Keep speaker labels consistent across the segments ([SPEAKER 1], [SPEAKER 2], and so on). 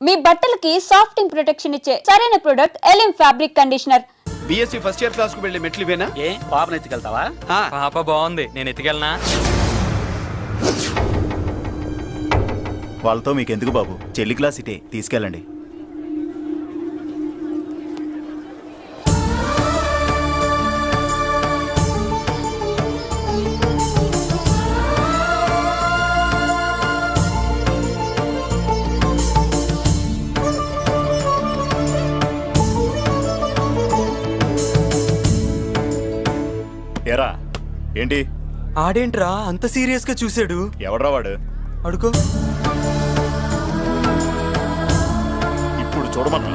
[SPEAKER 1] మీ బట్టలకి సాఫ్టింగ్ ప్రొటెక్షన్ ఇచ్చే సరైన ప్రొడక్ట్ ఎలిమ్ fabric conditioner.
[SPEAKER 2] BSc first year class కు వెళ్ళి మెట్లు ఇవేనా?
[SPEAKER 3] ఏ పాపను ఎత్తుకెళ్తావా?
[SPEAKER 4] పాప బాగుంది, నేను ఎత్తుకెళ్ళనా?
[SPEAKER 5] వాళ్ళతో మీకెందుకు బాబు, చెల్లి క్లాస్ ఇటే, తీసుకెళ్ళండి. ఎరా ఏంటి?
[SPEAKER 4] ఆడేంట్రా అంత సీరియస్ గా చూసాడు?
[SPEAKER 5] ఎవడ్రా వాడు?
[SPEAKER 4] అడుకో.
[SPEAKER 5] ఇప్పుడు చూడమన్నా.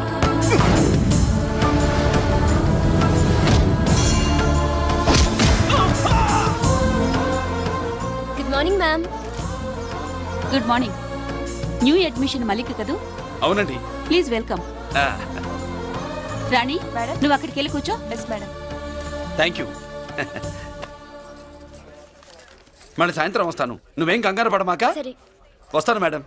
[SPEAKER 6] Good morning ma'am.
[SPEAKER 7] Good morning. New admission Malik కదూ?
[SPEAKER 2] అవునండి.
[SPEAKER 7] Please welcome. రాణి, నువ్వు అక్కడికి వెళ్ళి కూర్చో.
[SPEAKER 6] Yes madam.
[SPEAKER 2] Thank you. మళ్ళీ సాయంత్రం వస్తాను, నువ్వేం కంగారు పడమాక.
[SPEAKER 6] సరే.
[SPEAKER 2] వస్తాను మేడం.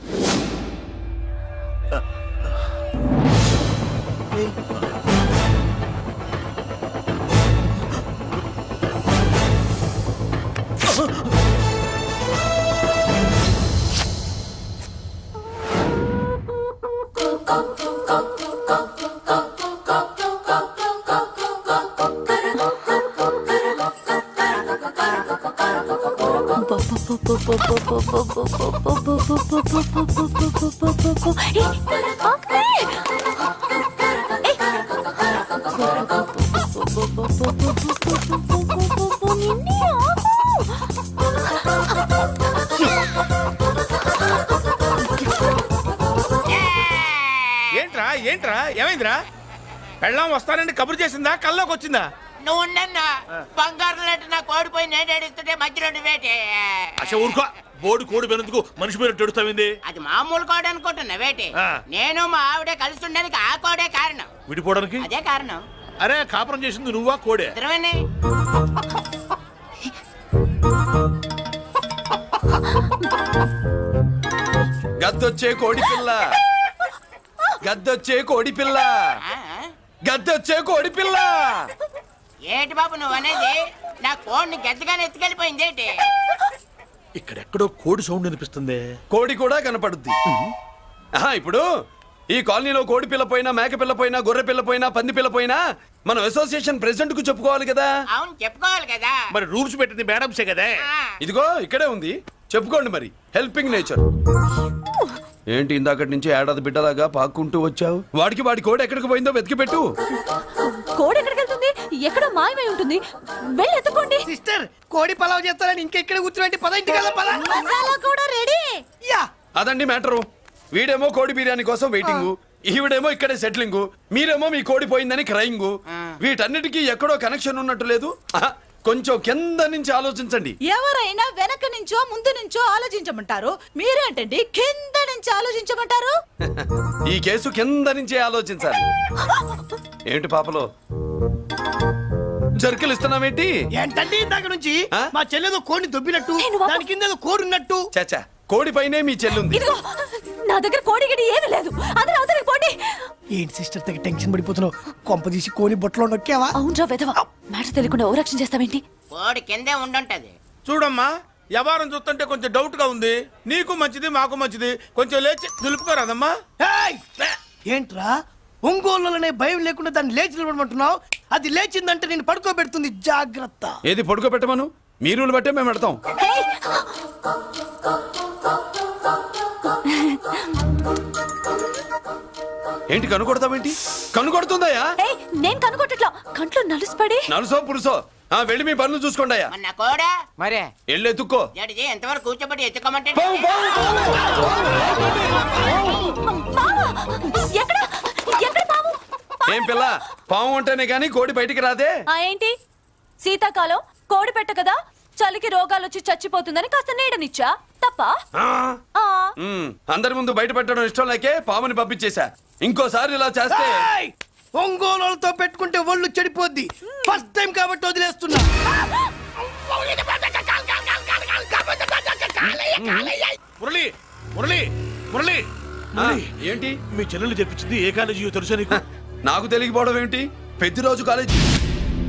[SPEAKER 8] ఏంట్రా ఏంట్రా ఏమైందిరా? పెళ్ళాం వస్తానండి కబురు చేసిందా, కల్లోకి వచ్చిందా?
[SPEAKER 9] నువ్వు బంగారం లాంటి నా కోడిపోయి నేను ఏడుస్తుంటే మధ్యలో నువ్వేటే.
[SPEAKER 8] అసలు ఊరుకో, బోర్డు కోడి పెనందుకు మనిషి పేరు ఎడుస్తావింది.
[SPEAKER 9] అది మామూలు కోడి అనుకుంటున్నా వేటి. నేను మా ఆవిడే కలిసి ఉండడానికి ఆ కోడే కారణం.
[SPEAKER 8] విడిపోవడానికి
[SPEAKER 9] అదే కారణం.
[SPEAKER 8] అరే కాపురం చేసింది నువ్వా కోడే?
[SPEAKER 9] ఇద్దరమేనే.
[SPEAKER 2] గద్దొచ్చే కోడి పిల్ల, గద్దొచ్చే కోడి పిల్ల, గద్దొచ్చే కోడి పిల్ల.
[SPEAKER 9] ఏటి బాబు నువ్వు అనేది? నా కోడిని గద్దగానే ఎత్తుకెళ్ళిపోయింది ఏంటి?
[SPEAKER 8] ఇక్కడెక్కడో కోడి సౌండ్ అనిపిస్తుంది.
[SPEAKER 2] కోడి కూడా కనపడుద్ది. ఇప్పుడు ఈ కాలనీలో కోడి పిల్ల పోయినా, మేక పిల్ల పోయినా, గొర్రె పిల్ల పోయినా, పంది పిల్ల పోయినా మనం అసోసియేషన్ ప్రెసిడెంట్ కు చెప్పుకోవాలి కదా.
[SPEAKER 9] అవును చెప్పుకోవాలి కదా.
[SPEAKER 8] మరి రూల్స్ పెట్టింది మేడంసే కదా.
[SPEAKER 2] ఇదిగో ఇక్కడే ఉంది, చెప్పుకోండి మరి. Helping nature. ఏంటి ఇందాకటి నుంచి ఏడాది బిడ్డలాగా పాక్కుంటూ వచ్చావు? వాడికి వాడి కోడి ఎక్కడికి పోయిందో వెతికి పెట్టు.
[SPEAKER 6] కోడి ఎక్కడికి వెళ్తుంది? ఎక్కడో మాయమై ఉంటుంది. వెళ్ళి ఎత్తుకోండి.
[SPEAKER 3] సిస్టర్, కోడి పలావ్ చేస్తారని ఇంకెక్కడ కూర్చోండి. పద ఇంటికి వెళ్దాం, పద.
[SPEAKER 6] మసాలా కూడా రెడీ.
[SPEAKER 3] యా,
[SPEAKER 2] అదండి మ్యాటరు. వీడేమో కోడి బిర్యానీ కోసం వెయిటింగ్, ఈవిడేమో ఇక్కడే సెటిలింగ్, మీరేమో మీ కోడి పోయిందని క్రయింగ్. వీటన్నిటికీ ఎక్కడో కనెక్షన్ ఉన్నట్టు లేదు. కొంచెం కింద నుంచి ఆలోచించండి.
[SPEAKER 10] ఎవరైనా వెనక నుంచో ముందు నుంచో ఆలోచించమంటారు, మీరేంటండి కింద నుంచి ఆలోచించమంటారు?
[SPEAKER 2] ఈ కేసు కింద నుంచే ఆలోచించాలి. ఏంటి పాపలో జర్కలు ఇస్తున్నావేంటి?
[SPEAKER 3] ఏంటండి ఇందాక నుంచి మా చెల్లెదో కోడిని దొబ్బినట్టు, దాని కింద కోడి ఉన్నట్టు.
[SPEAKER 2] చాచా, కోడి పైనే మీ చెల్లుంది.
[SPEAKER 6] ఇదిగో నా దగ్గర కోడి గిడి ఏమీ లేదు. అందరూ అవతలికి పోండి.
[SPEAKER 3] ఏంటి సిస్టర్ తెగ టెన్షన్ పడిపోతున్నావు? కొంప తీసి కోని బొట్టలో నొక్కావా?
[SPEAKER 6] అవునరా వెధవ, మాట తెలియకుండా ఓ రక్షణ చేస్తావేంటి?
[SPEAKER 9] కోడి కిందే ఉండుంటది.
[SPEAKER 8] చూడమ్మా, వ్యవహారం చూస్తుంటే కొంచెం డౌట్ గా ఉంది. నీకు మంచిది, మాకు మంచిది. కొంచెం లేచి నిలుపుకోరాదమ్మా.
[SPEAKER 3] ఏంట్రా ఒంగోలులోనే భయం లేకుండా దాన్ని లేచి నిలబడమంటున్నావు? అది లేచిందంటే నేను పడుకోబెడుతుంది, జాగ్రత్త.
[SPEAKER 2] ఏది పడుకోబెట్టమను, మీ రూల్ బట్టే మేము పెడతాం. ఏంటి కనుకొడతావేంటి? కనుకొడుతుందయ్యా?
[SPEAKER 6] నేను కనుగొట్టట్లా, కంట్లో నలుసుపడి.
[SPEAKER 2] నలుసో పురుసో వెళ్ళి మీ పనులు చూసుకోండి అయ్యా.
[SPEAKER 9] మన కోడా
[SPEAKER 3] మరే
[SPEAKER 2] వెళ్ళి ఎత్తుక్కో.
[SPEAKER 9] జడిజీ ఎంతవరకు కూర్చోబెట్టి ఎత్తుకోమంటే
[SPEAKER 6] ఎక్కడ ఎక్కడ పాము?
[SPEAKER 2] ఏం పిల్ల, పాము ఉంటేనే గాని కోడి బయటికి రాదే.
[SPEAKER 6] ఏంటి శీతాకాలం కోడి పెట్ట కదా, చలికి రోగాలు వచ్చి చచ్చిపోతుందని కాస్త నీడనిచ్చా, తప్ప?
[SPEAKER 2] అందరి ముందు బయట పెట్టడం ఇష్టం లేకే పాముని పంపించేశా. ఇంకోసారి ఇలా చేస్తే
[SPEAKER 3] ఒంగోలుతో పెట్టుకుంటే ఒళ్ళు చెడిపోద్ది. ఫస్ట్ టైం కాబట్టి వదిలేస్తున్నా.
[SPEAKER 8] మురళి మురళి మురళి
[SPEAKER 2] ఆ, ఏంటి
[SPEAKER 8] మీ చెల్లెలు చెప్పించింది ఏ కాలేజీ తెలుసా నీకు?
[SPEAKER 2] నాకు తెలియకపోవడం ఏంటి? పెద్దిరాజు కాలేజీ.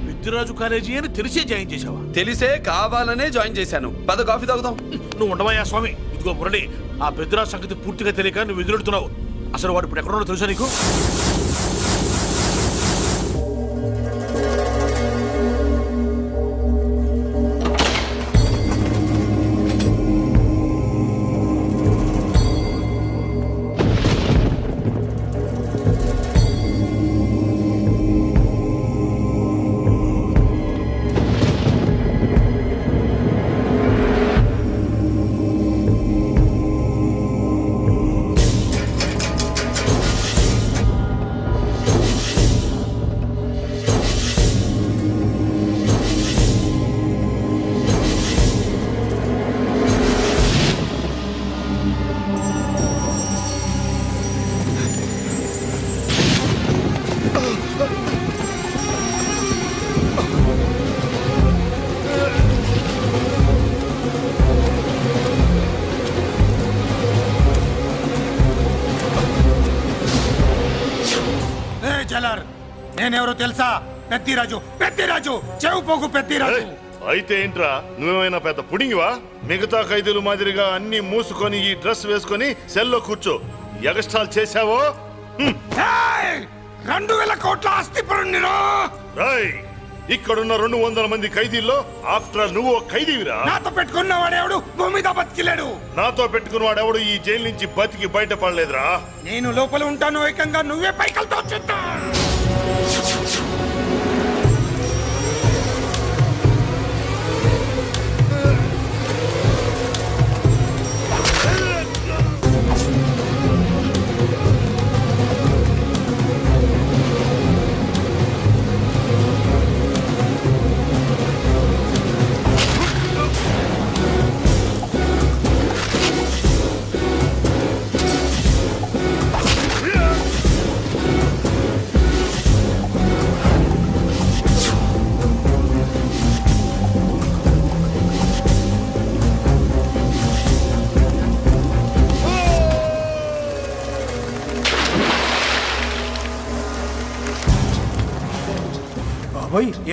[SPEAKER 8] పెద్దిరాజు కాలేజీ అని తెలిసే జాయిన్ చేసావా?
[SPEAKER 2] తెలిసే కావాలనే జాయిన్ చేశాను. పద కాఫీ తాగుదాం.
[SPEAKER 8] నువ్వు ఉండవయ్యా స్వామి. ఇదిగో మురళి, ఆ పెద్దిరాజు సంగతి పూర్తిగా తెలియక నువ్వు ఎదురెడుతున్నావు. అసలు వాడు ఇప్పుడు ఎక్కడున్నాడో తెలుసా నీకు? నేనెవరో తెలుసా? పెద్దిరాజు, పెద్దిరాజు, చెవు పోగు పెద్దిరాజు.
[SPEAKER 11] అయితే ఏంట్రా, నువ్వేమైనా పెద్ద పుడింగివా? మిగతా ఖైదీలు మాదిరిగా అన్ని మూసుకొని ఈ డ్రెస్ వేసుకొని సెల్లో కూర్చో. ఎగస్ట్రాల్ చేశావో
[SPEAKER 8] 2000 కోట్ల ఆస్తి పరుణ్ణిరో.
[SPEAKER 11] ఇక్కడున్న 200 మంది ఖైదీల్లో ఆఫ్టర్ ఆల్ నువ్వు ఖైదీవిరా.
[SPEAKER 8] నాతో పెట్టుకున్న వాడెవడు భూమి మీద బతికిలేడు.
[SPEAKER 11] నాతో పెట్టుకున్న వాడెవడు ఈ జైలు నుంచి బతికి బయటపడలేదురా.
[SPEAKER 8] నేను లోపల ఉంటాను, ఏకంగా నువ్వే పైకలతో వచ్చేస్తా.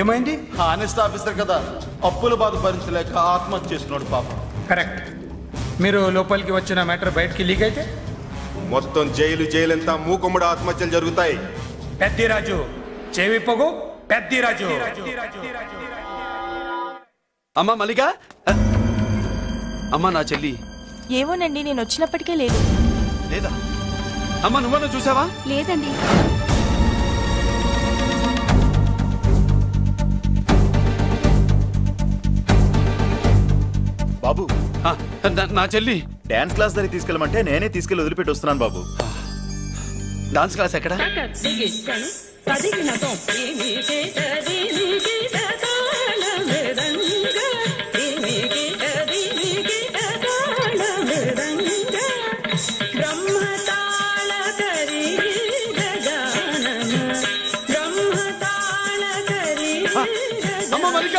[SPEAKER 3] ఏమైంది?
[SPEAKER 12] హానెస్ట్ ఆఫీసర్ కదా, అప్పుల బాధ భరించలేక ఆత్మహత్య చేసుకున్నాడు పాపం.
[SPEAKER 8] కరెక్ట్. మీరు లోపలికి వచ్చిన మ్యాటర్ బయటికి లీక్ అయితే
[SPEAKER 12] మొత్తం జైలు అంతా మూకుమ్మడి ఆత్మహత్యలు జరుగుతాయి.
[SPEAKER 8] పెద్దిరాజు, చెవి పొగు పెద్దిరాజు.
[SPEAKER 2] అమ్మా మల్లిక, అమ్మా నా చెల్లి
[SPEAKER 6] ఏమోనండి, నేను వచ్చినప్పటికే లేదు.
[SPEAKER 2] లేదా? అమ్మా నువ్వన్నా చూసావా?
[SPEAKER 7] లేదండి.
[SPEAKER 5] బాబు,
[SPEAKER 2] ఆ, నా చెల్లి
[SPEAKER 5] డాన్స్ క్లాస్ దగ్గర తీసుకెళ్ళమంటే నేనే తీసుకెళ్ళి వదిలిపెట్టి వస్తున్నాను బాబు.
[SPEAKER 2] డాన్స్ క్లాస్ ఎక్కడ? అమ్మ మల్లిక,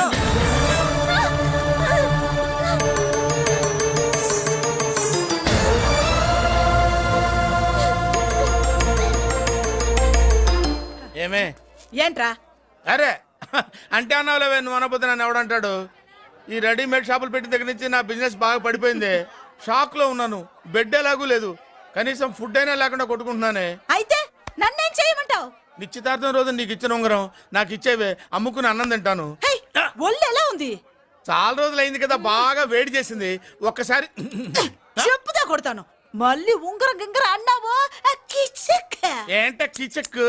[SPEAKER 8] ఏమే?
[SPEAKER 10] ఏంట్రా?
[SPEAKER 8] అరే అంటే అన్నావులేవే, నువ్వు అనబోతే నన్ను ఎవడంటాడు? ఈ రెడీమేడ్ షాపులు పెట్టిన దగ్గర నుంచి నా బిజినెస్ బాగా పడిపోయింది. షాక్ లో ఉన్నాను. బెడ్ ఎలాగూ లేదు, కనీసం ఫుడ్ అయినా లేకుండా కొట్టుకుంటున్నానే.
[SPEAKER 10] అయితే నన్నేం చేయమంటావు?
[SPEAKER 8] నిశ్చితార్థం రోజు నీకు ఇచ్చిన ఉంగరం నాకు ఇచ్చేవే, అమ్ముకుని అన్నం తింటాను.
[SPEAKER 10] హై, ఒళ్ళు ఎలా ఉంది?
[SPEAKER 8] చాలా రోజులు అయింది కదా, బాగా వేడి చేసింది. ఒక్కసారి
[SPEAKER 10] చెప్పుదా కొడతాను. మళ్ళీ ఉంగరం గింగర అన్నావో
[SPEAKER 8] ఏంట కిచక్?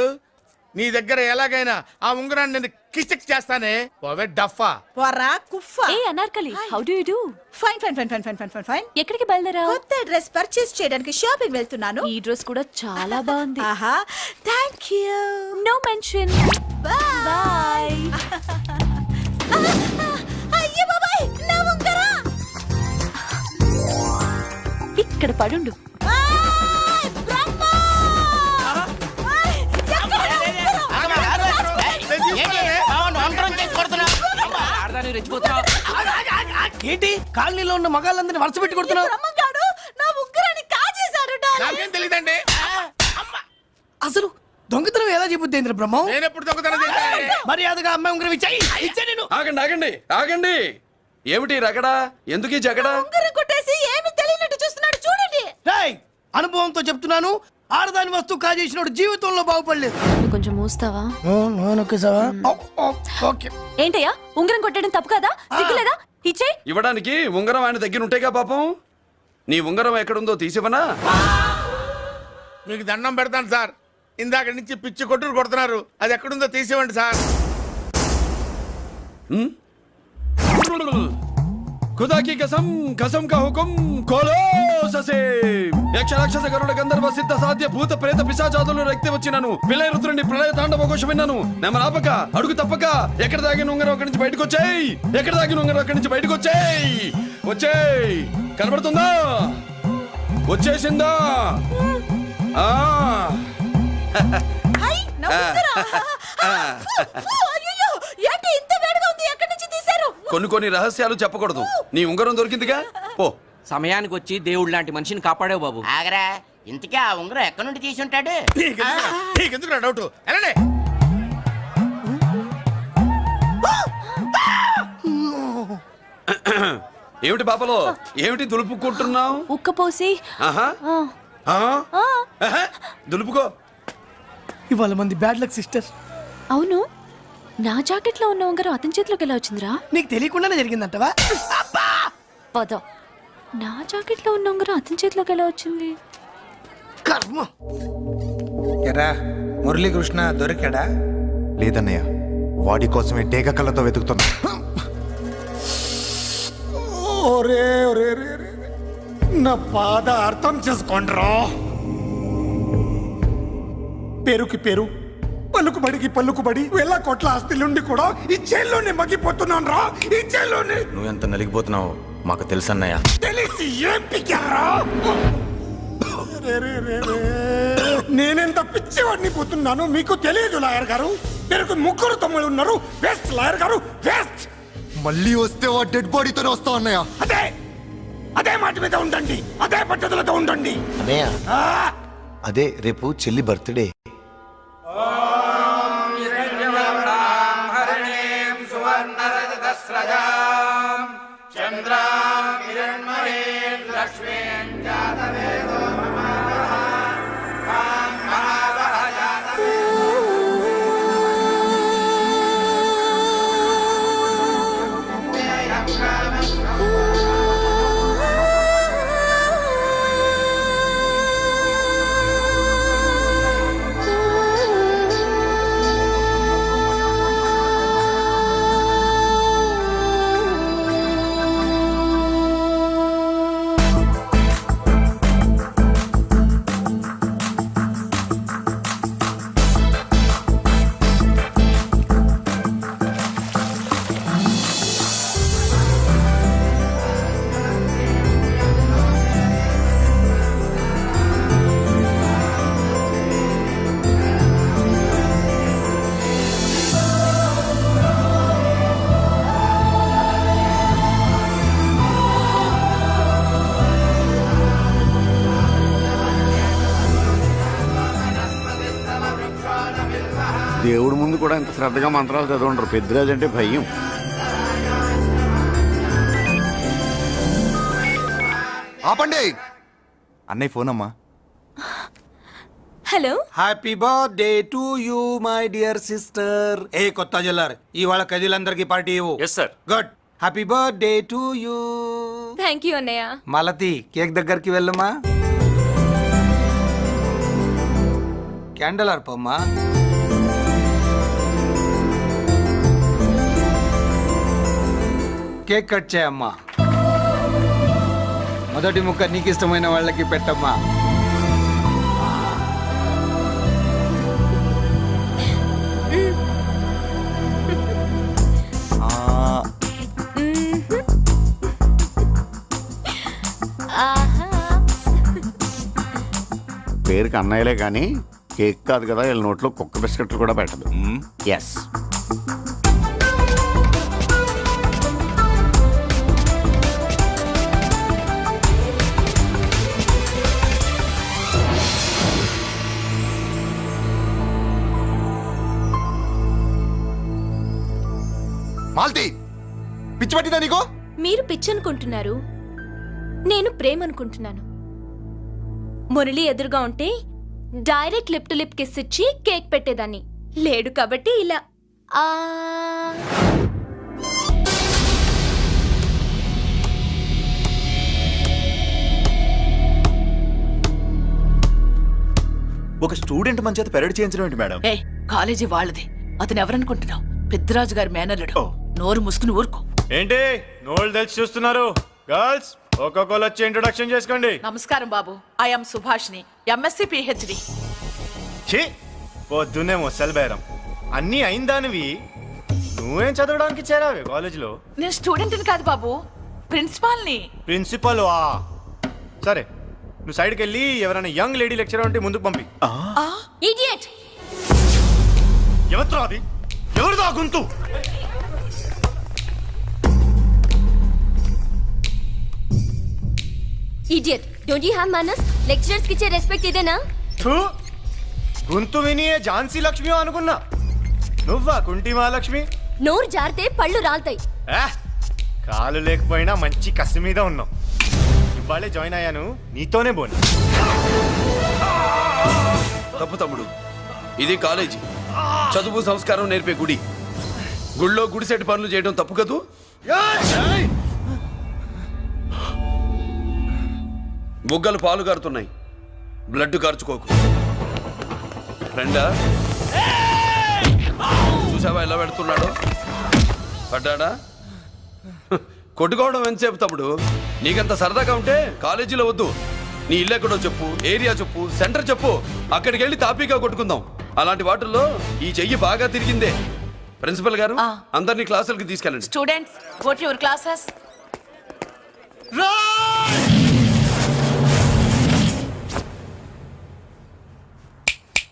[SPEAKER 8] నీ దగ్గర ఎలాగైనా ఆ ఉంగరాన్ని నేను కిచక్ చేస్తానే. పోవే డఫా.
[SPEAKER 10] పోరా కుఫ్ఫా.
[SPEAKER 6] ఏ Anarkali, how do you do?
[SPEAKER 10] Fine fine fine fine fine fine fine fine.
[SPEAKER 6] ఎక్కడికి బయలుదేరావు?
[SPEAKER 10] కొత్త డ్రెస్ పర్చేస్ చేయడానికి షాపింగ్ వెళ్తున్నాను.
[SPEAKER 6] ఈ డ్రెస్ కూడా చాలా బాగుంది.
[SPEAKER 10] ఆహా, thank you.
[SPEAKER 6] No mention.
[SPEAKER 10] Bye. అయ్యో బాబాయ్, నా ఉంగరం.
[SPEAKER 6] ఇక్కడ పడుండు.
[SPEAKER 3] ఏంటి కాలనీలో ఉన్న మగాళ్ళందరినీ వరుస పెట్టి కొడుతున్నావు?
[SPEAKER 10] బ్రహ్మంగాడు నా ఉంగరాన్ని కాజేశాడు.
[SPEAKER 8] నాకేం తెలియదండి.
[SPEAKER 3] అసలు దొంగతనం ఎలా చెబుద్ది బ్రహ్మం?
[SPEAKER 8] నేను ఎప్పుడు దొంగతనం చేశాను?
[SPEAKER 3] మర్యాదగా అమ్మాయి ఉంగరం ఇచ్చాయి. ఇచ్చే నేను.
[SPEAKER 2] ఆగండి ఆగండి ఆగండి. ఏమిటి రగడా? ఎందుకు ఈ జగడా?
[SPEAKER 10] ఉంగరం కొట్టేసి ఏమి తెలియనట్టు చూస్తున్నాడు చూడండి.
[SPEAKER 3] రేయ్, అనుభవంతో చెప్తున్నాను, ఆడదాని వస్తువు కాజేసినోడు జీవితంలో బాగుపడలేదు.
[SPEAKER 6] కొంచెం మూస్తావా?
[SPEAKER 3] ఓకే.
[SPEAKER 6] ఏంటయ్యా ఉంగరం కొట్టడం తప్పు కదా? సిగ్గులేదా? ఇచ్చే.
[SPEAKER 2] ఇవ్వడానికి ఉంగరం ఆయన దగ్గర ఉంటేగా పాపం. నీ ఉంగరం ఎక్కడుందో తీసివనా?
[SPEAKER 8] మీకు దండం పెడతాను సార్, ఇందాక నుంచి పిచ్చి కొట్టుడు కొడుతున్నారు, అది ఎక్కడుందో తీసేవండి సార్.
[SPEAKER 2] खुदा की कसम कसम का हुकुम खोलो ससे యక్ష రాక్షస గరుడ గంధర్వ సిద్ధ సాధ్య భూత ప్రేత పిశాచాదులు రక్తి వచ్చినాను విలయ రుద్రుని ప్రళయ తాండవ ఘోష విన్నాను నెమరాపక అడుగు తప్పక ఎక్కడ దాగిన ఉంగరం అక్కడి నుంచి బయటకు వచ్చేయ్ ఎక్కడ దాగిన ఉంగరం అక్కడి నుంచి బయటకు వచ్చేయ్ వచ్చేయ్ కనబడుతుందా వచ్చేసిందా ఆ
[SPEAKER 10] హై నా ఉంగరం. అయ్యో ఏంటి ఇంత వేడిగా ఉంది? ఎక్కడి నుంచి తీశారు?
[SPEAKER 2] కొన్ని రహస్యాలు చెప్పకూడదు. నీ ఉంగరం దొరికిందిగా, పో.
[SPEAKER 9] సమయానికి వచ్చి దేవుడు లాంటి మనిషిని కాపాడావు బాబు. ఆగరా, ఇంతకీ ఆ ఉంగరం ఎక్కడి నుండి తీసి ఉంటాడు?
[SPEAKER 8] నీకెందుకు డౌట్? వెళ్ళండి.
[SPEAKER 2] ఏమిటి పాపలో, ఏమిటి దులుపుకుంటున్నావు?
[SPEAKER 6] ఉక్కపోసి.
[SPEAKER 2] ఆహా ఆహా, దులుపుకో.
[SPEAKER 3] ఇవాళ మంది బ్యాడ్ లక్ సిస్టర్.
[SPEAKER 6] అవును, నా జాకెట్ లో ఉన్న ఉంగరం అతని చేతిలోకి ఎలా వచ్చిందిరా?
[SPEAKER 3] నీకు తెలియకుండానే జరిగిందంటవా?
[SPEAKER 6] పద. నా జాకెట్ లో ఉన్న ఉంగరం అతని చేతిలోకి ఎలా వచ్చింది?
[SPEAKER 3] కర్మ.
[SPEAKER 12] ఎరా మురళీకృష్ణ దొరికాడా?
[SPEAKER 5] లేదన్నయ్య, వాడి కోసమే డేగ కళ్ళతో వెతుకుతున్నా.
[SPEAKER 12] ఒరే ఒరే రే రే, నా బాధ అర్థం చేసుకోండిరా. పేరుకి పేరు, పలుకుబడికి పలుకుబడి, వేల కోట్ల ఆస్తిలుండి కూడా ఈ జైల్లోనే మగ్గిపోతున్నాను రా, ఈ జైల్లోనే.
[SPEAKER 5] నువ్వెంత నలిగిపోతున్నావు మాకు తెలుసన్నయ్య.
[SPEAKER 12] తెలిసి ఏం పిక్కారా? నేనెంత పిచ్చివాడిని పోతున్నాను మీకు తెలియదు లాయర్ గారు. పేరుకు ముగ్గురు తమ్ముళ్ళు ఉన్నారు. వేస్ట్ లాయర్ గారు, వేస్ట్.
[SPEAKER 5] మళ్ళీ వస్తే ఆ డెడ్ బాడీతోనే వస్తావు అన్నయ్య.
[SPEAKER 12] అదే మాట మీద ఉండండి, అదే పద్ధతులతో ఉండండి.
[SPEAKER 5] అదే రేపు చెల్లి బర్త్డే.
[SPEAKER 11] దేవుడి ముందు కూడా ఇంత శ్రద్ధగా మంత్రాలు చదవంటారు. పెద్దరాజు అంటే భయం.
[SPEAKER 5] ఆపండి. అన్నయ్య ఫోన్ అమ్మా.
[SPEAKER 6] Hello.
[SPEAKER 12] Happy birthday to you my dear sister. ఏ కొత్త జిల్లార్, ఇవాళ కదిలందరికీ పార్టీ ఇవ్వు.
[SPEAKER 4] Yes sir.
[SPEAKER 12] Good. Happy birthday to you.
[SPEAKER 6] Thank you అన్నయ్య.
[SPEAKER 12] మాలతి, కేక్ దగ్గరికి వెళ్ళమ్మా. క్యాండల్ ఆర్పమ్మా. కేక్ కట్ చేయమ్మా. మొదటి ముక్క నీకు ఇష్టమైన వాళ్ళకి పెట్టమ్మా.
[SPEAKER 11] పేరుకి అన్నయ్యలే కానీ కేక్ కాదు కదా, వీళ్ళ నోట్లో కుక్క బిస్కెట్లు కూడా పెట్టదు. ఎస్.
[SPEAKER 5] మాల్తి పిచ్చి పట్టిందా నీకు?
[SPEAKER 6] మీరు పిచ్చనుకుంటున్నారు, నేను ప్రేమ అనుకుంటున్నాను. మురళి ఎదురుగా ఉంటే direct lip to lip kiss ఇచ్చి కేక్ పెట్టేదాన్ని. లేడు కాబట్టి ఇలా ఆ
[SPEAKER 5] ఒక స్టూడెంట్ మన చేత పెరడ్ చేయించడం ఏంటి మేడం?
[SPEAKER 10] ఏ కాలేజీ వాళ్ళది, అతను ఎవరనుకుంటున్నావు? పెద్దరాజు గారి మేనల్లుడు. నోరు ముసుకుని ఊరుకో.
[SPEAKER 4] ఏంటి నోళ్ళు తెలిసి చూస్తున్నారు? గర్ల్స్ ఒక్కొక్కరు వచ్చి ఇంట్రొడక్షన్ చేసుకోండి.
[SPEAKER 10] నమస్కారం బాబు, ఐఎమ్ సుభాష్ని, ఎంఎస్సి పిహెచ్డి.
[SPEAKER 4] ఛీ, పొద్దున్నే ముసలి బేరం అన్నీ అయిందానివి. నువ్వేం చదవడానికి చేరావే కాలేజీలో?
[SPEAKER 10] నేను స్టూడెంట్ని కాదు బాబు, ప్రిన్సిపాల్ని.
[SPEAKER 4] ప్రిన్సిపల్ వా? సరే, నువ్వు సైడ్కి వెళ్ళి ఎవరైనా యంగ్ లేడీ లెక్చరర్ ఉంటే ముందుకు పంపి.
[SPEAKER 6] ఇడియట్!
[SPEAKER 4] ఎవరితో అది? ఎవరిదో ఆ గొంతు?
[SPEAKER 6] ఇడియట్! డోంట్ యు హావ్ మనస్? లెక్చరర్స్ కి ఇచ్చే రెస్పెక్ట్ ఇదేనా?
[SPEAKER 4] థూ, గొంతు విని ఏ ఝాన్సీ లక్ష్మి అనుకున్నా. నువ్వా కుంటి మహాలక్ష్మి?
[SPEAKER 6] నోరు జారితే పళ్ళు రాల్తాయి.
[SPEAKER 4] కాలు లేకపోయినా మంచి కసి మీద ఉన్నావు. ఇవాళే జాయిన్ అయ్యాను, నీతోనే బోని.
[SPEAKER 2] తప్పు తమ్ముడు, ఇది కాలేజీ, చదువు సంస్కారం నేర్పే గుడి. గుళ్ళో గుడిసెట్టి పనులు చేయడం తప్పు కదూ? బుగ్గలు పాలు కారుతున్నాయి, బ్లడ్ కార్చుకోకు. ఫ్రెండా, చూసావా ఎలా పెడుతున్నాడు? పడ్డాడా? కొట్టుకోవడం ఎంతసేపు తమ్ముడు? నీకంత సరదాగా ఉంటే కాలేజీలో వద్దు. నీ ఇల్లు ఎక్కడో చెప్పు, ఏరియా చెప్పు, సెంటర్ చెప్పు, అక్కడికి వెళ్ళి తాపీగా కొట్టుకుందాం. అలాంటి వాటిల్లో ఈ చెయ్యి బాగా తిరిగిందే. ప్రిన్సిపల్ గారు, అందరినీ క్లాసులకి తీసుకెళ్ళండి.
[SPEAKER 10] Students, go to your classes.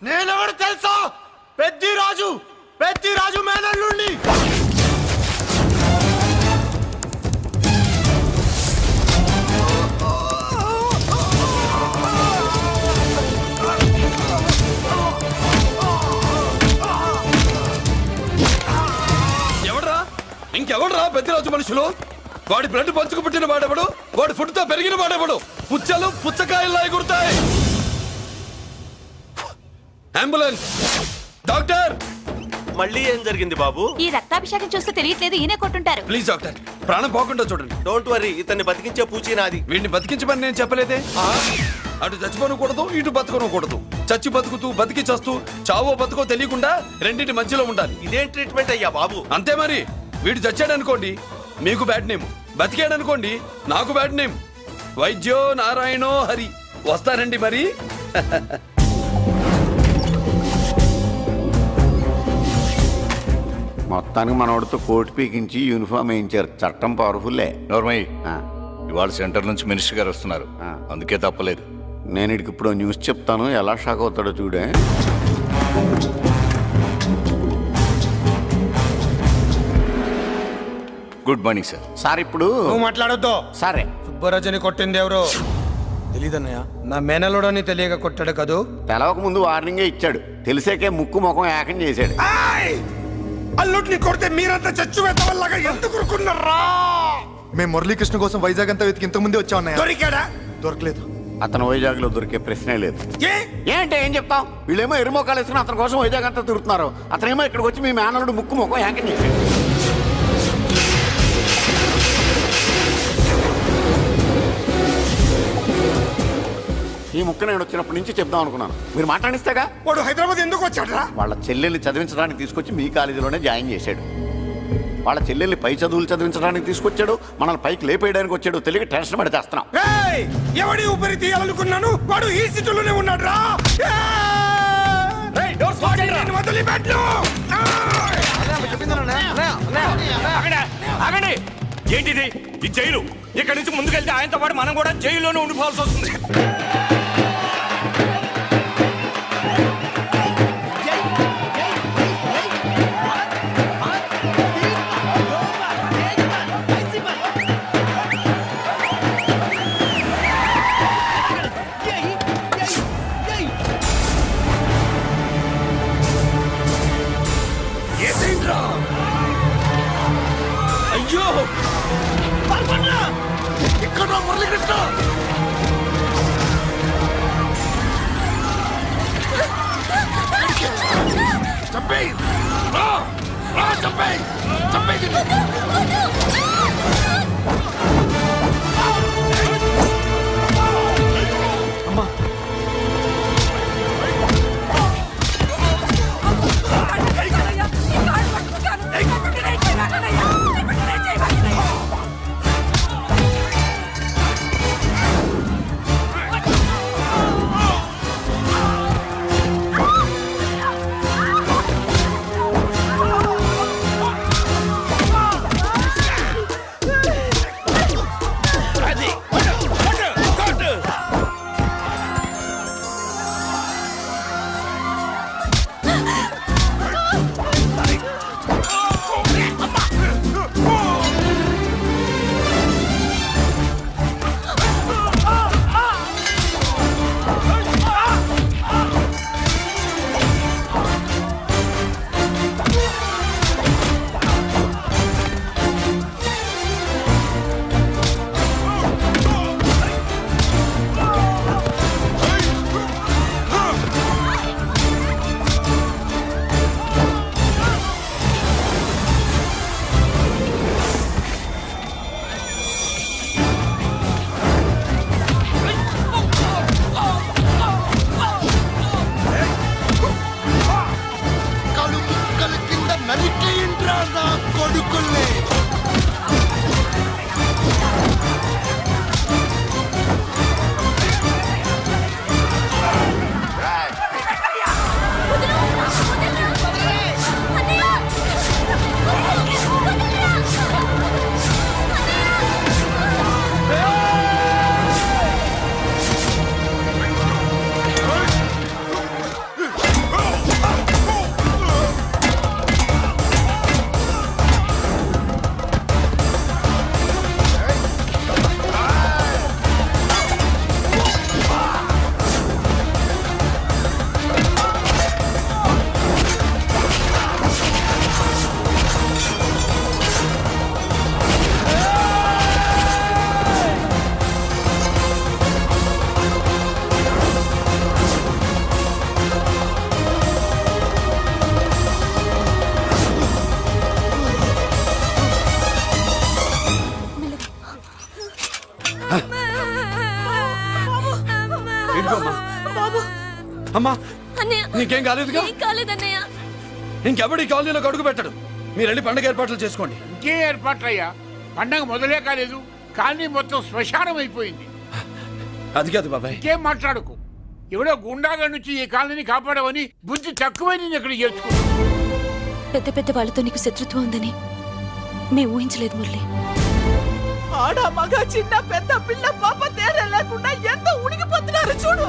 [SPEAKER 4] నేనెవరు తెలుసా? పెద్దిరాజు, పెద్దిరాజు మేనల్లుండి.
[SPEAKER 2] ఎవడ్రా? ఇంకెవడ్రా పెద్దిరాజు మనుషులు? వాడి బ్లడ్ పంచుకు పుట్టిన వాడెవడు? వాడి ఫుడ్తో పెరిగిన వాడెవడు? పుచ్చలు పుచ్చకాయల్లా ఎగురుతాయి. అంబులెన్స్! డాక్టర్!
[SPEAKER 13] మళ్ళీ ఏం జరిగింది బాబు?
[SPEAKER 6] ఈ రక్తాభిషేకం చూస్తే తెలియట్లేదు, ఈయనే కొట్టుంటారు.
[SPEAKER 2] ప్లీజ్ డాక్టర్, ప్రాణం పోకుండా చూడండి.
[SPEAKER 13] డోంట్ వరీ, ఇతన్ని బతికించే పూచి నాది.
[SPEAKER 2] వీడిని బతికించమని నేను చెప్పలేదే. అటు చచ్చిపోనకూడదు, ఇటు బతకనకూడదు. చచ్చి బతుకుతూ, బతికి చస్తూ, చావో బతుకో తెలియకుండా రెండింటి మధ్యలో ఉండాలి.
[SPEAKER 13] ఇదేం ట్రీట్మెంట్ అయ్యా బాబు?
[SPEAKER 2] అంతే మరి. వీడు చచ్చాడనుకోండి, మీకు బ్యాడ్ నేమ్. బతికాడనుకోండి, నాకు బ్యాడ్ నేమ్. వైద్యో నారాయణో హరి. వస్తానండి మరి.
[SPEAKER 14] మొత్తానికి మనోడితో కోట్ పీకించి యూనిఫామ్ వేయించారు. చట్టం పవర్ఫుల్లే.
[SPEAKER 11] నోర్మయ్య, ఇవాళ సెంటర్ నుంచి మినిస్టర్ గారు వస్తున్నారు, అందుకే తప్పలేదు.
[SPEAKER 14] నేను ఇడికి ఇప్పుడు న్యూస్ చెప్తాను, ఎలా షాక్ అవుతాడో చూడే.
[SPEAKER 11] Good morning sir.
[SPEAKER 14] సార్ ఇప్పుడు
[SPEAKER 12] నువ్వు మాట్లాడొద్దు.
[SPEAKER 14] సరే,
[SPEAKER 12] సుబ్బరాజుని కొట్టింది ఎవరు? తెలీదన్నయ్య. నా మేనలోడని తెలియక కొట్టాడు కదూ.
[SPEAKER 14] తెలవక ముందు వార్నింగే ఇచ్చాడు, తెలిసాకే ముక్కు ముఖం ఏకం చేశాడు.
[SPEAKER 12] అల్లుడిని కొడితే మీరంతా చచ్చు వెతవల్లాగా ఎందుకు ఊరుకున్నారా?
[SPEAKER 5] మేము మురళీకృష్ణ కోసం వైజాగ్ అంతా వెతికి ఇంతకు ముందే వచ్చా ఉన్నాయా?
[SPEAKER 12] దొరికాడా?
[SPEAKER 5] దొరకలేదు.
[SPEAKER 14] అతను వైజాగ్ లో దొరికే ప్రశ్నే లేదు. ఏంటే ఏం చెప్తాం? వీళ్ళేమో ఎరుమోకాలు వేసుకుని అతని కోసం వైజాగ్ అంతా తిరుగుతున్నారు. అతనేమో ఇక్కడికి వచ్చి మీ మేనలుడు ముక్కు ముఖం ఏకం చేశాడు. ఈ ముక్క నేను వచ్చినప్పటి నుంచి చెప్దాం అనుకున్నాను, మీరు మాట్లాడిస్తేగా.
[SPEAKER 12] వాడు హైదరాబాద్ ఎందుకు వచ్చాడరా?
[SPEAKER 14] వాళ్ళ చెల్లెల్ని చదివించడానికి తీసుకొచ్చి మీ కాలేజీలోనే జాయిన్ చేశాడు. వాళ్ళ చెల్లెల్ని పై చదువులు చదివించడానికి తీసుకొచ్చాడు, మనల్ని పైకి లేపేయడానికి వచ్చాడు. తెలియక టెన్షన్ పడి చేస్తున్నాం.
[SPEAKER 12] ఎవడి ఊపిరి తీయాలనుకున్నాను, వాడు ఈ సీటులోనే ఉన్నాడు రా.
[SPEAKER 13] ఏంటిది? ఈ జైలు. ఇక్కడి నుంచి ముందుకెళ్తే ఆయనతో పాటు మనం కూడా జైల్లోనే ఉండిపోవాల్సి వస్తుంది.
[SPEAKER 2] అమ్మా
[SPEAKER 6] అన్నయ్య
[SPEAKER 2] నీకేం కాలేదుగా?
[SPEAKER 6] ఏం కాలేదన్నయ్య.
[SPEAKER 2] ఇంకెవడి కాలనీలో అడుగు పెట్టడు. మీరు వెళ్ళి పండుగ ఏర్పాట్లు చేసుకోండి.
[SPEAKER 12] ఇంకే ఏర్పాట్లయ్యా? పండగ మొదలే కాలేదు, కానీ మొత్తం శ్మశానం అయిపోయింది.
[SPEAKER 2] అది కాదు బాబాయ్.
[SPEAKER 12] ఇంకేం మాట్లాడుకు. ఎవడో గుండాగా నుంచి ఈ కాలనీని కాపాడవని బుద్ధి తక్కువై నేను ఇక్కడ చేర్చుకో.
[SPEAKER 6] పెద్ద పెద్ద వాళ్ళతో నీకు శత్రుత్వం ఉందని మేము ఊహించలేదు మురళి.
[SPEAKER 10] ఆడ మగ చిన్న పెద్ద పిల్ల పాప తేడా లేకుండా ఎంత ఉనికిపోతున్నారు చూడు.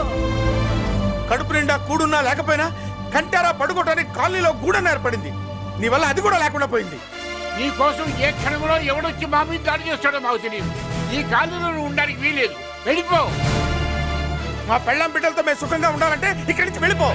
[SPEAKER 8] కడుపు నిండా కూడున్నా లేకపోయినా కంటారా పడుకోవటానికి కాలనీలో గూడన ఏర్పడింది. నీ వల్ల అది కూడా లేకుండా పోయింది.
[SPEAKER 12] నీ కోసం ఏ క్షణంలో ఎవడొచ్చి మా మీద దాడి చేస్తాడో మాకు తెలియదు. ఈ కాలనీలో నువ్వు ఉండడానికి వీలేదు. వెళ్ళిపో.
[SPEAKER 8] మా పెళ్ళాం బిడ్డలతో మేము సుఖంగా ఉండాలంటే ఇక్కడి నుంచి వెళ్ళిపో.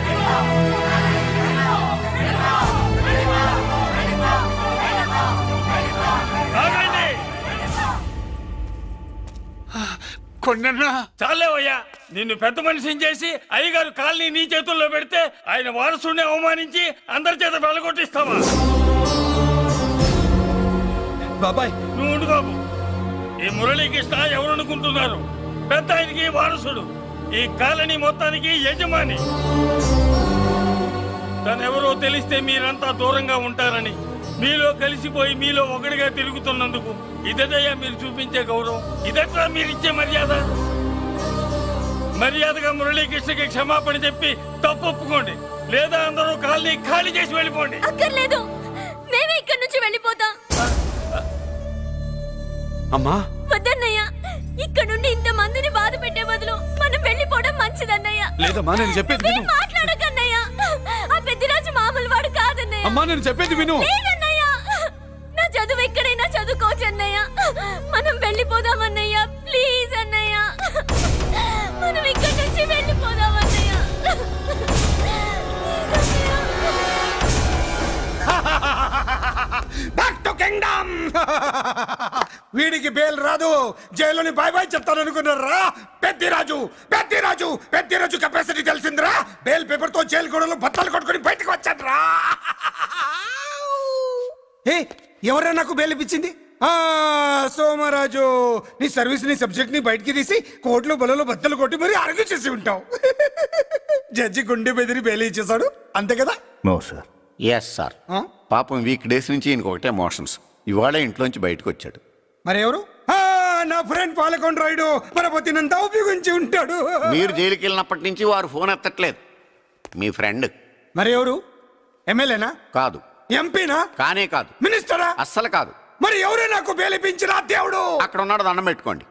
[SPEAKER 12] కొండన్నా
[SPEAKER 13] చాలేవయ్యా, నిన్ను పెద్ద మనిషిని చేసి అయ్యగారు కాలనీ నీ చేతుల్లో పెడితే ఆయన వారసుని అవమానించి అందరి చేత వెళ్ళగొట్టిస్తావా?
[SPEAKER 2] బాబాయ్
[SPEAKER 13] నువ్వు ఉండు బాబు. ఈ మురళీకృష్ణ ఎవరనుకుంటున్నారు? పెద్ద ఆయనకి వారసుడు, ఈ కాలనీ మొత్తానికి యజమాని. తనెవరో తెలిస్తే మీరంతా దూరంగా ఉంటారని మీలో కలిసిపోయి మీలో ఒకటిగా తిరుగుతున్నందుకు ఇదటయ్యా మీరు చూపించే గౌరవం, ఇదట్లా మీరిచ్చే మర్యాద. మర్యాదగా మురళీకృష్ణకి క్షమాపణ చెప్పి తప్పు ఒప్పుకోండి, లేదా అందరూ కాలనీ ఖాళీ చేసి వెళ్ళిపోండి.
[SPEAKER 6] అక్కర్లేదు, మేమే ఇక్కడి నుంచి వెళ్ళిపోతాం.
[SPEAKER 2] అమ్మా
[SPEAKER 6] వద్దన్నయ్య, ఇక్కడ నుండి ఇంత మందిని బాధ పెట్టే బదులు మనం వెళ్ళిపోవడం మంచిదన్నయ్య.
[SPEAKER 2] లేదమ్మా, నేను చెప్పేది విను.
[SPEAKER 6] మాట్లాడకన్నయ్య, ఆ పెద్దిరాజు మామూలు వాడు కాదన్నయ్య.
[SPEAKER 2] అమ్మా నేను చెప్పేది విను.
[SPEAKER 6] లేదన్నయ్య, నా చదువు ఎక్కడైనా చదువుకోవచ్చు అన్నయ్య. మనం వెళ్ళిపోదామన్నయ్య, ప్లీజ్ అన్నయ్య. మనం ఇక్కడి నుంచి వెళ్ళిపోదామన్నయ్య.
[SPEAKER 12] Back to kingdom. వీడికి బెయిల్ రాదు, జైల్లోని బాయ్ బాయ్ చెప్తాను అనుకున్నారా? పెద్దిరాజు పెద్దిరాజు పెద్దిరాజు కెపాసిటీ తెలిసిందిరా. బెయిల్ పేపర్ తో జైలు గోడలో బత్తలు కొట్టుకుని బయటకు వచ్చాడ్రా. ఎవరా నాకు బెయిల్ ఇప్పించింది? సోమరాజు, నీ సర్వీస్ నీ సబ్జెక్ట్ ని బయటికి తీసి కోర్టులో బలలో బద్దలు కొట్టి మరి ఆర్గ్యూ చేసి ఉంటావు. జడ్జి గుండె బెదిరి బెయిల్ ఇచ్చేసాడు, అంతే కదా?
[SPEAKER 14] No sir. Yes sir. పాపం వీక్ డేస్ నుంచి ఈయనకు ఒకటే మోషన్స్. ఇవాళ ఇంట్లోంచి బయటకు వచ్చాడు.
[SPEAKER 12] మరి ఎవరు? నా ఫ్రెండ్ పాలకొండ రాయుడు పరపతినంతా ఉపయోగించి ఉంటాడు.
[SPEAKER 14] మీరు జైలుకి వెళ్ళినప్పటి నుంచి వారు ఫోన్ ఎత్తట్లేదు. మీ ఫ్రెండ్.
[SPEAKER 12] మరి ఎవరు? ఎమ్మెల్యేనా?
[SPEAKER 14] కాదు.
[SPEAKER 12] ఎంపీనా?
[SPEAKER 14] కానే కాదు.
[SPEAKER 12] మినిస్టరా?
[SPEAKER 14] అస్సలు కాదు.
[SPEAKER 12] మరి ఎవరే నాకు బేలిపించిన దేవుడు?
[SPEAKER 14] అక్కడ ఉన్నాడు, దండం పెట్టుకోండి.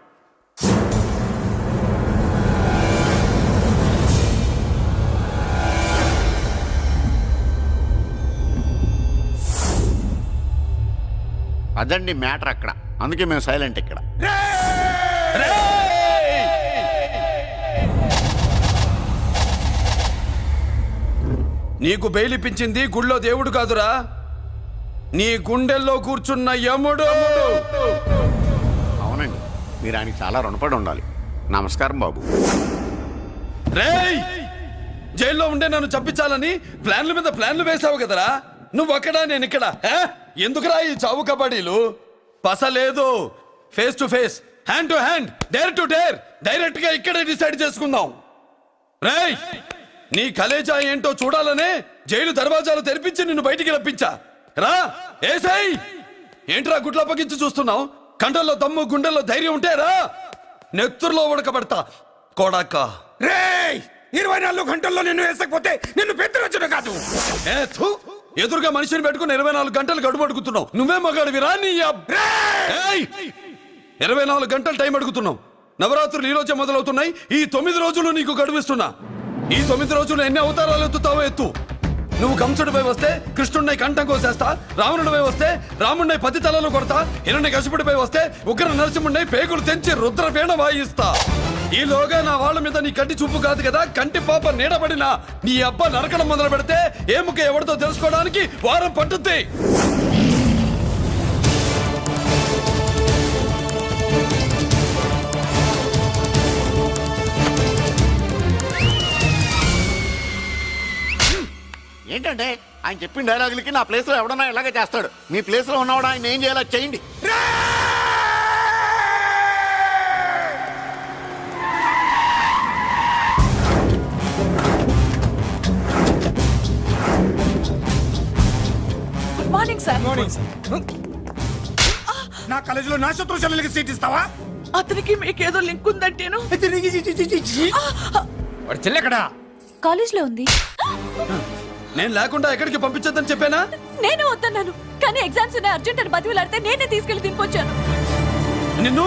[SPEAKER 14] అదండి మ్యాటర్ అక్కడ. అందుకే మేము సైలెంట్ ఇక్కడ.
[SPEAKER 2] నీకు బెయిలిపించింది గుళ్ళో దేవుడు కాదురా, నీ గుండెల్లో కూర్చున్న యముడు.
[SPEAKER 14] అవునండి, మీరు ఆయనకి చాలా రుణపడి ఉండాలి. నమస్కారం బాబు.
[SPEAKER 2] రేయ్, జైల్లో ఉండే నన్ను చంపించాలని ప్లాన్ల మీద ప్లాన్లు వేసావు కదరా. నువ్వక్కడా నేను ఇక్కడ. ఎందుకురా ఈ చావు కబడ్డీలు? పసలేదు. Face to face, hand to hand, dare to dare, direct గా ఇక్కడే డిసైడ్ చేసుకుందాం. రేయ్, నీ కలేజా ఏంటో చూడాలనే జైలు దర్వాజాలు తెరిపించి నిన్ను బయటికి రప్పించా. రా ఏసై. ఏంట్రా గుడ్లప్పగించి చూస్తున్నావు? కండల్లో దమ్ము, గుండెల్లో ధైర్యం ఉంటే రా, నెత్తురులో ఉడకబడతా కొడాక.
[SPEAKER 12] రేయ్, 24 గంటల్లో నిన్ను వేసకపోతే నిన్ను పెద్దరొచ్చుడు కాదు.
[SPEAKER 2] ఎదురుగా మనిషిని పెట్టుకుని 24 గంటలు గడుపు అడుగుతున్నావు. నువ్వే మగాడివిరా? నీ 24 గంటలు టైం అడుగుతున్నావు. నవరాత్రులు ఈ రోజే మొదలవుతున్నాయి. ఈ 9 రోజులు నీకు గడువిస్తున్నా. ఈ 9 రోజులు ఎన్ని అవతారాలు ఎత్తుతావో ఎత్తు. నువ్వు కంసుడిపై వస్తే కృష్ణుడిని కంఠం కోసేస్తా, రావణుడిపై వస్తే రాముడిని 10 తలలు కొడతా, హిరణ్యకశిపుడిపై వస్తే ఉగ్ర నరసింహుడిని పేగులు తెంచి రుద్రపేణ వాయిస్తా. ఈలోగా నా వాళ్ళ మీద నీ కంటి చూపు కాదు కదా, కంటి పాప నీడబడినా నీ అబ్బ నరకడం మొదలు పెడితే ఏముక ఎవరితో తెలుసుకోవడానికి వారం పట్టుద్ది.
[SPEAKER 14] ఏంటంటే ఆయన చెప్పిన డైలాగులకి నా ప్లేస్లో ఎవడన్నా ఇలాగే చేస్తాడు. మీ ప్లేస్లో ఉన్నవాడు ఆయన ఏం చేయాలో చేయండి.
[SPEAKER 10] Good morning sir.
[SPEAKER 12] నా కాలేజీలో నా శత్రు చెల్లెలకి సీట్ ఇస్తావా?
[SPEAKER 10] అతనికి మీకేదో లింక్ ఉందంటేను.
[SPEAKER 12] వాడు చెల్లెక్కడా?
[SPEAKER 6] కాలేజ్ లో ఉంది.
[SPEAKER 2] నేను లేకుండా ఎక్కడికి పంపించొద్దని చెప్పానా?
[SPEAKER 6] నేను వద్దన్నాను, కానీ ఎగ్జామ్స్ ఉన్నాయి అర్జెంట్ అని బతిలాడితే నేనే తీసుకెళ్లి దింపొచ్చాను.
[SPEAKER 2] నిన్ను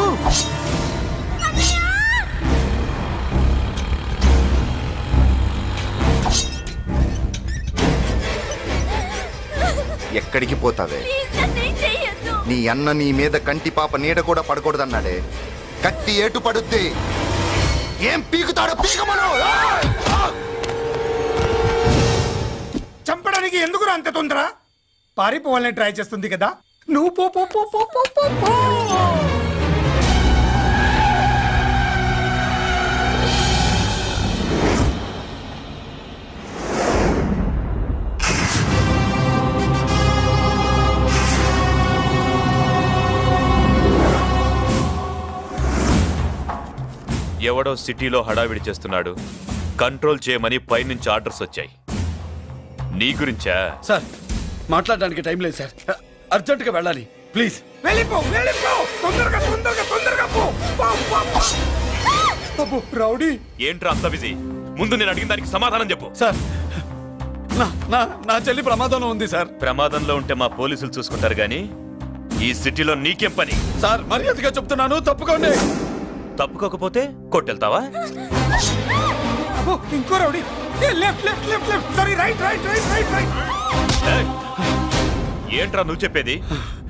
[SPEAKER 5] ఎక్కడికి పోతావే? నీ అన్న నీ మీద కంటి పాప నీడ కూడా పడకూడదన్నాడే. కత్తి ఏటు పడుద్ది. ఏం పీకుతాడో పీకమను.
[SPEAKER 12] చంపడానికి ఎందుకు అంత తొందర? పారిపోవాలని ట్రై చేస్తుంది కదా. నువ్వు పో పో పో పో పో పో పో.
[SPEAKER 15] ఎవడో సిటీలో హడావిడి చేస్తున్నాడు, కంట్రోల్ చేయమని పైనుంచి ఆర్డర్స్ వచ్చాయి. నీ గురించా?
[SPEAKER 2] సార్, మాట్లాడడానికి టైం లేదు సార్, అర్జెంటుగా వెళ్ళాలి ప్లీజ్.
[SPEAKER 12] వెళ్ళిపో వెళ్ళిపో, తొందరగా తొందరగా తొందరగా పో. అబ్బో రౌడీ,
[SPEAKER 15] ఏంట్రా అంత బిజీ? ముందు నేను అడిగిన దానికి సమాధానం చెప్పు.
[SPEAKER 2] సార్, నా చెల్లి ప్రమాదంలో ఉంది సార్.
[SPEAKER 15] ప్రమాదంలో ఉంటే మా పోలీసులు చూసుకుంటారు గానీ ఈ సిటీలో నీకేం పని?
[SPEAKER 2] సార్, మర్యాదగా చెప్తున్నాను, తప్పుకోండి.
[SPEAKER 15] తప్పుకోకపోతే కొట్టెళ్తావా?
[SPEAKER 12] ఇంకో rowdy. Left left left left, sorry right right right right right.
[SPEAKER 15] ఏంట్రా నువ్వు చెప్పేది?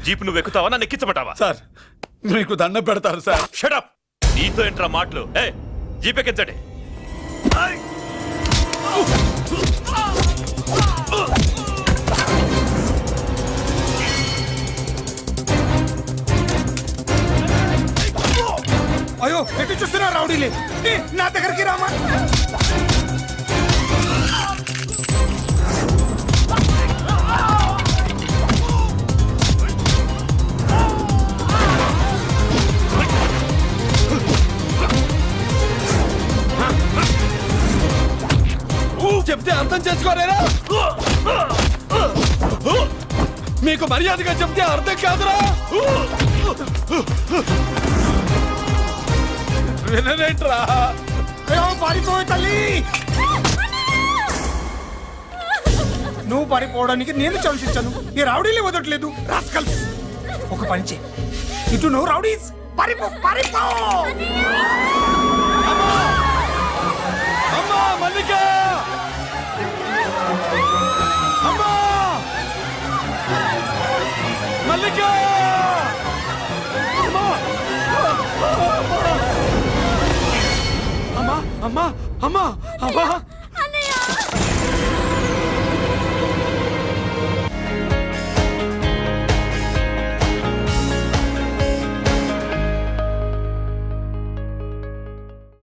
[SPEAKER 15] జీప్ నువ్వు ఎక్కుతావా, నన్ను ఎక్కించమంటావా?
[SPEAKER 2] సార్, మీకు దండం పెడతారు సార్.
[SPEAKER 15] Shut up. నీతో ఏంట్రా మాటలు? జీప్ ఎక్కించండి.
[SPEAKER 12] అయ్యో, ఎటు చూస్తున్నా రౌడీలే? నా దగ్గరికి రామా.
[SPEAKER 2] వినలేరా? మీకు మర్యాదగా చెప్తే అర్థం కాదురా. వినలేట్రా?
[SPEAKER 12] పారిపోయి తల్లి, నువ్వు పారిపోవడానికి నేను ఛాన్స్ ఇచ్చాను. ఈ రౌడీలే వదలట్లేదు. రాస్కల్స్, ఒక పని చేయి, ఇటు నువ్వు రౌడీస్ పారిపో పారిపో.
[SPEAKER 2] అమ్మా మల్లిక, అమ్మా మల్లిక, అమ్మా అమ్మా అమ్మా అమ్మా.